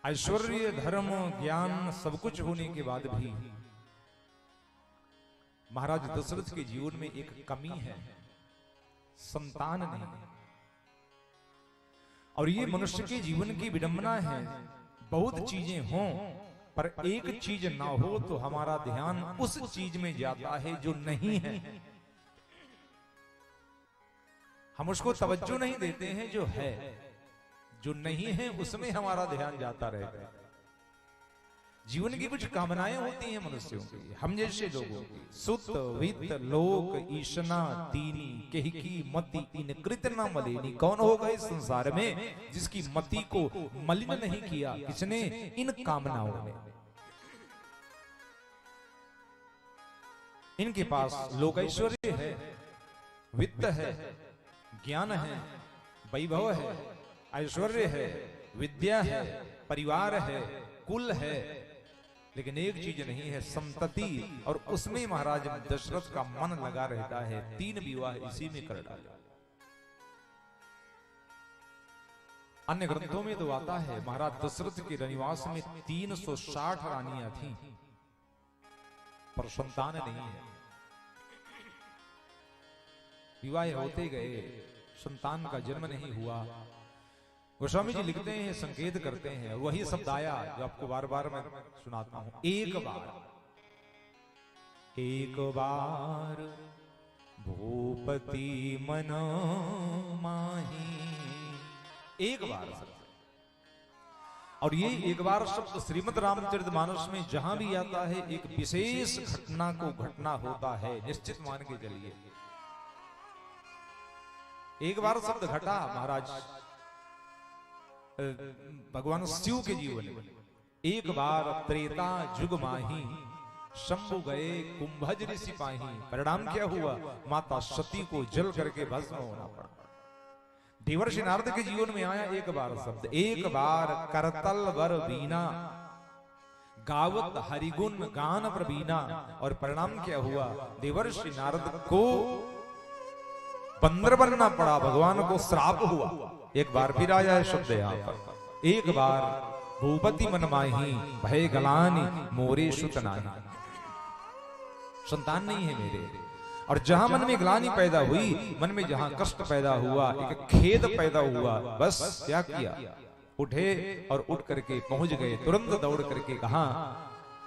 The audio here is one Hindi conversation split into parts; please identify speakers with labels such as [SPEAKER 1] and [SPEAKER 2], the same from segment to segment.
[SPEAKER 1] ऐश्वर्य, धर्म, ज्ञान सब कुछ होने के बाद भी महाराज दशरथ के जीवन में एक कमी है, संतान नहीं। और ये मनुष्य के जीवन की विडंबना है। बहुत चीजें हों पर एक चीज ना हो तो हमारा ध्यान उस चीज में जाता है जो नहीं है। हम उसको तवज्जो नहीं देते हैं जो है, जो नहीं है उसमें हमारा ध्यान जाता रहता है। जीवन की कुछ कामनाएं होती हैं मनुष्यों की, हम जैसे लोगों की। सुत वित्त लोक ईशना तीनी केहकी मति इन कृत न मलिनी। कौन होगा इस संसार में जिसकी मति को मलिन नहीं किया किसने? इन कामनाओं ने। इनके पास लोक ऐश्वर्य है, वित्त है, ज्ञान है, वैभव है, ऐश्वर्य है, विद्या है, परिवार है, कुल है, लेकिन एक चीज नहीं है, संतति। और उसमें महाराज दशरथ का मन लगा रहता है। 3 विवाह इसी में कर डाले। अन्य ग्रंथों में तो आता है महाराज दशरथ के रनिवास में 360 रानियां थीं, पर संतान नहीं है। विवाह होते गए, संतान का जन्म नहीं हुआ। गोस्वामी जी लिखते हैं, संकेत करते हैं, वही शब्द आया जो आपको बार बार मैं सुनाता हूं। एक बार भूपति मन माही। एक बार शब्द। और ये एक बार शब्द श्रीमद् रामचरितमानस में जहां भी आता है एक विशेष घटना को घटना होता है, निश्चित मान के चलिए। एक बार शब्द घटा महाराज भगवान शिव के जीवन में। एक बार त्रेता जुग माही शंभु गए कुंभज ऋषि पाही। परिणाम क्या हुआ? माता सती को जल करके भस्म होना पड़ा। देवर्षि नारद के जीवन में आया एक बार शब्द। एक बार करतल वर बीना गावत हरिगुण गान प्रवीणा। और परिणाम क्या हुआ? देवर्षि नारद को बंदर बनना पड़ा, भगवान को श्राप हुआ। एक बार फिर आया है शब्द यहाँ पर। एक बार भूपति मन माही भय गलानी मोरे सुत नाही। संतान नहीं है मेरे। और जहां मन में ग्लानि पैदा हुई, मन में जहां कष्ट पैदा हुआ, एक खेद पैदा हुआ, बस क्या किया? उठे और उठ करके पहुंच गए, तुरंत दौड़ करके कहा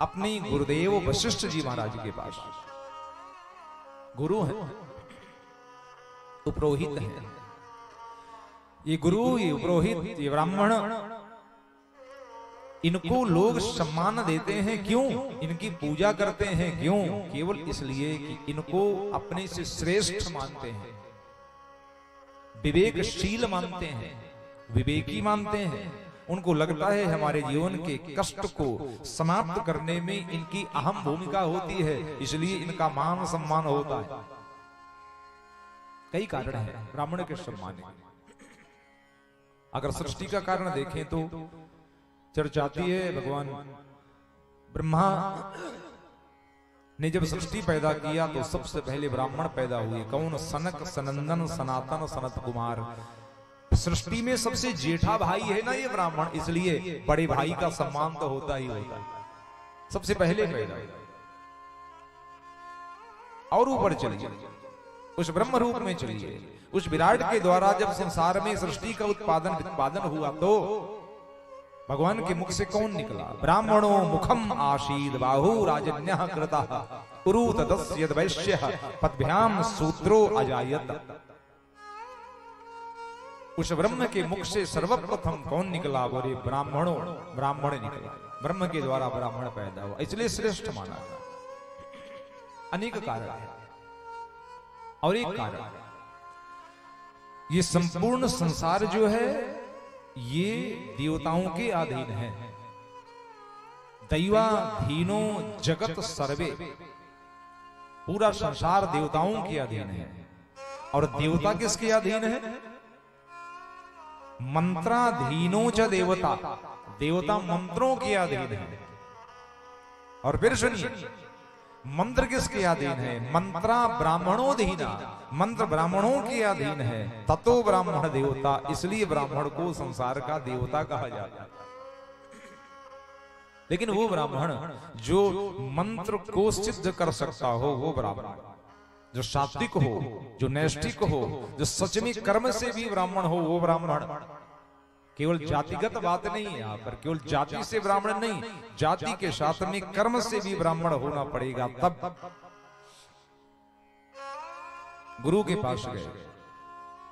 [SPEAKER 1] अपने गुरुदेव वशिष्ठ जी महाराज के पास। गुरु है, उपरोहित है। ये गुरु, ये पुरोहित, ये ब्राह्मण, इनको लोग सम्मान देते हैं क्यों? इनकी पूजा करते हैं क्यों? केवल इसलिए कि इनको अपने से श्रेष्ठ मानते हैं, विवेकशील मानते हैं, विवेकी मानते हैं। उनको लगता है हमारे जीवन के कष्ट को समाप्त करने में इनकी अहम भूमिका होती है, इसलिए इनका मान सम्मान होता है। कई कारण है ब्राह्मण के सम्मान के। अगर सृष्टि का कारण देखें तो चर्चा आती है, भगवान ब्रह्मा ने जब सृष्टि पैदा किया तो सबसे पहले ब्राह्मण पैदा हुए। कौन? सनक, सनंदन, सनातन, सनत कुमार। सृष्टि में सबसे जेठा भाई है ना ये ब्राह्मण, इसलिए बड़े भाई का सम्मान तो होता ही होता है। सबसे पहले पैदा। और ऊपर चलिए, उस ब्रह्म रूप में चलिए, उस विराट के द्वारा जब संसार में सृष्टि का उत्पादन हुआ तो भगवान के मुख से कौन निकला? ब्राह्मणो मुखम आशीद बाहु राजन्यः कृतः उरु तदस्य वैश्यः पद्भ्याम सूत्रो अजायत। उस ब्रह्म के मुख से सर्वप्रथम कौन निकला? बोले ब्राह्मणों, ब्राह्मण निकला। ब्रह्म के द्वारा ब्राह्मण पैदा हुआ, इसलिए श्रेष्ठ माना गया। अनेक कारण है। और एक कारण, ये संपूर्ण संसार जो है ये देवताओं के अधीन है। दैवाधीनो जगत सर्वे। पूरा संसार देवताओं के अधीन है। और देवता किसके अधीन है? मंत्राधीनो च देवता। देवता मंत्रों के अधीन है। और फिर सुनिए, मंत्र किसके अधीन है? मंत्रा ब्राह्मणोधीना। मंत्र ब्राह्मणों के अधीन है। ततो ब्राह्मण देवता, इसलिए ब्राह्मण को संसार का देवता कहा जाता है। लेकिन वो ब्राह्मण जो मंत्र को सिद्ध कर सकता हो, वो ब्राह्मण, जो सात्विक हो, जो नैष्ठिक हो, जो सच में कर्म से भी ब्राह्मण हो, वो ब्राह्मण। केवल जातिगत बात नहीं है यहाँ पर, केवल जाति से ब्राह्मण नहीं, जाति के साथ में कर्म से भी ब्राह्मण होना पड़ेगा। तब गुरु के पास गए,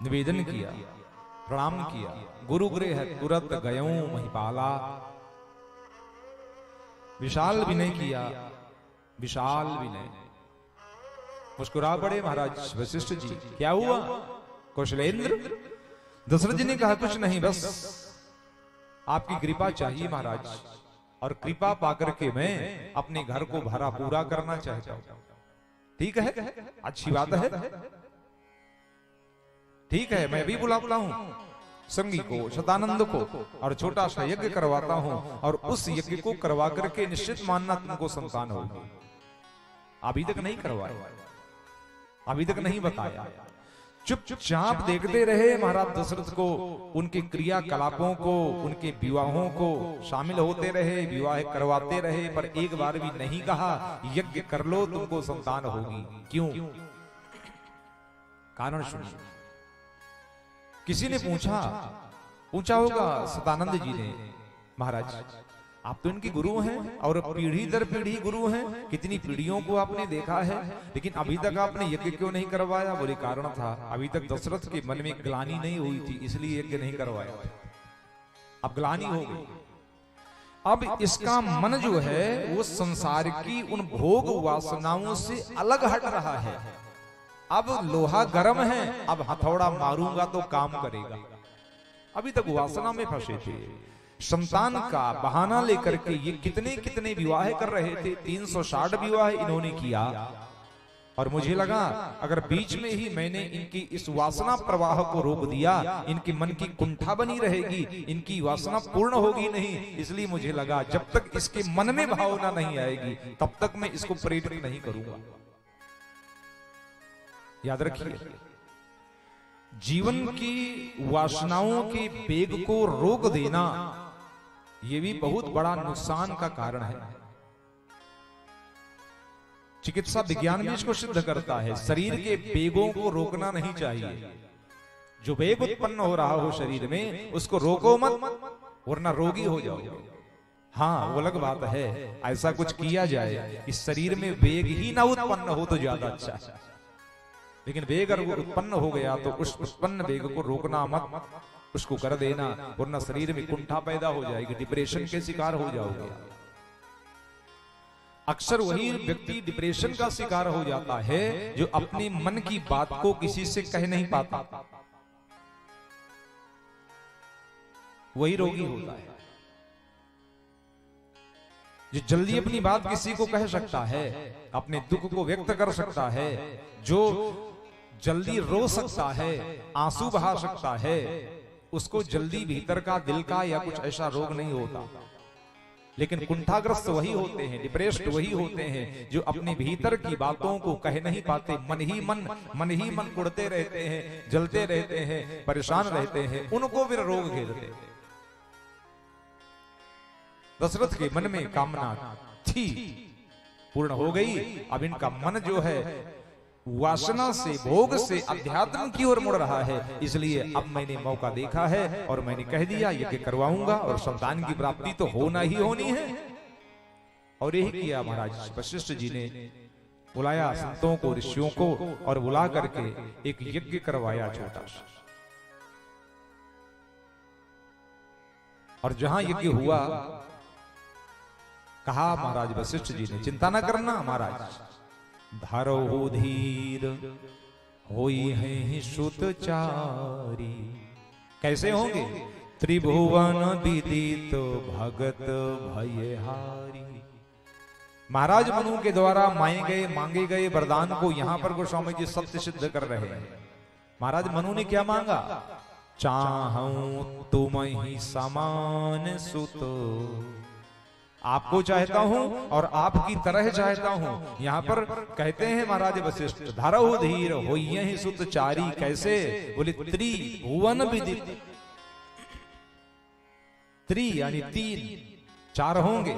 [SPEAKER 1] निवेदन किया, प्रणाम किया। गुरु गृह तुरंत गयो महिपाला, विशाल विनय किया, विशाल विनय। मुस्कुरा पड़े महाराज वशिष्ठ जी। क्या हुआ कौशलेंद्र? दशरथ जी ने कहा कुछ नहीं, बस आपकी कृपा चाहिए महाराज, और कृपा पाकर के मैं अपने घर को भरा पूरा करना चाहता हूं। ठीक है, अच्छी बात है, ठीक है, मैं भी बुलाता हूं संगी को, शतानंद को, और छोटा सा यज्ञ करवाता हूं, और उस यज्ञ को करवा करके निश्चित मानना तुमको संतान होगी। अभी तक नहीं करवाया, अभी तक नहीं बताया, चुपचाप देखते रहे महाराज दशरथ को, उनके क्रियाकलापों को, उनके विवाहों को शामिल होते रहे, विवाह करवाते रहे, पर एक बार भी नहीं कहा यज्ञ कर लो तुमको संतान होगी। क्यों? कारण सुनिए। किसी ने पूछा होगा सतानंद जी ने, महाराज आप तो इनके गुरु हैं और पीढ़ी दर पीढ़ी गुरु हैं, कितनी पीढ़ियों को आपने देखा है, लेकिन अभी तक आपने यज्ञ क्यों नहीं करवाया? बोले कारण था, अभी तक दशरथ के मन में ग्लानि नहीं हुई थी, इसलिए यज्ञ नहीं करवाया। अब ग्लानि हो गई, अब इसका मन जो है वो संसार की उन भोग वासनाओं से अलग हट रहा है। अब लोहा गर्म है, अब हथौड़ा मारूंगा तो काम करेगा। अभी तक वासना में फंसे थे, संतान का बहाना लेकर के ये कितने कितने विवाह कर रहे थे, 360 विवाह इन्होंने किया। और मुझे लगा अगर बीच में ही मैंने इनकी इस वासना प्रवाह को रोक दिया, इनके मन की कुंठा बनी रहेगी, इनकी वासना पूर्ण होगी नहीं। इसलिए मुझे लगा जब तक इसके मन में भावना नहीं आएगी तब तक मैं इसको प्रेरित नहीं करूंगा। याद रखिए, जीवन की वासनाओं के वेग को रोक देना ये भी बहुत बड़ा नुकसान का कारण है। चिकित्सा विज्ञान भी इसको सिद्ध करता है, शरीर के वेगों को रोकना नहीं चाहिए। जो वेग उत्पन्न हो रहा हो शरीर में उसको रोको मत, वरना रोगी हो जाओगे। हाँ, वो अलग बात है, ऐसा कुछ किया जाए इस शरीर में वेग ही ना उत्पन्न हो तो ज्यादा अच्छा है, लेकिन वेग अगर उत्पन्न हो गया तो उस उत्पन्न वेग को रोकना मत, उसको कर देना, वरना शरीर में कुंठा पैदा हो जाएगी, डिप्रेशन के शिकार हो जाओगे। अक्सर वही व्यक्ति डिप्रेशन का शिकार हो जाता है जो अपने मन की बात को किसी से कह नहीं पाता, वही रोगी होता है। जो जल्दी अपनी बात किसी को कह सकता है, अपने दुख को व्यक्त कर सकता है, जो जल्दी रो सकता है, आंसू बहा सकता है, उसको जल्दी भीतर का दिल का या कुछ ऐसा रोग नहीं होता। लेकिन कुंठाग्रस्त वही होते हैं, डिप्रेस्ड वही होते हैं जो अपने भीतर की बातों को कह नहीं पाते, मन ही मन कुड़ते रहते हैं, जलते रहते हैं, परेशान रहते हैं, उनको फिर रोग घेरते हैं। दशरथ के मन में कामना थी, पूर्ण हो गई। अब इनका मन जो है वासना से, भोग से अध्यात्म की ओर मुड़ रहा है, इसलिए अब मैंने मौका देखा है और मैंने कह दिया यज्ञ करवाऊंगा और संतान की प्राप्ति तो होना ही होनी है। और यही किया महाराज वशिष्ठ जी ने, बुलाया संतों को, ऋषियों को, और बुला करके एक यज्ञ करवाया छोटा सा। और जहां यज्ञ हुआ, कहा महाराज वशिष्ठ जी ने, चिंता न करना महाराज, धारो धीर होई है सुतचारी। कैसे होंगे? त्रिभुवन विदित भगत भयहारी। महाराज मनु के द्वारा मांगे गए वरदान को यहां पर गोस्वामी जी सत्य सिद्ध कर रहे हैं। महाराज मनु ने क्या मांगा? चाहूं तुम ही समान सुत, आपको चाहता हूं और आपकी तरह चाहता हूं। यहां पर कहते हैं महाराज वशिष्ठ, धरहु धीर होइहि सुतचारी। कैसे? बोले त्रिभुवन विदित, त्रि यानी तीन, चार होंगे,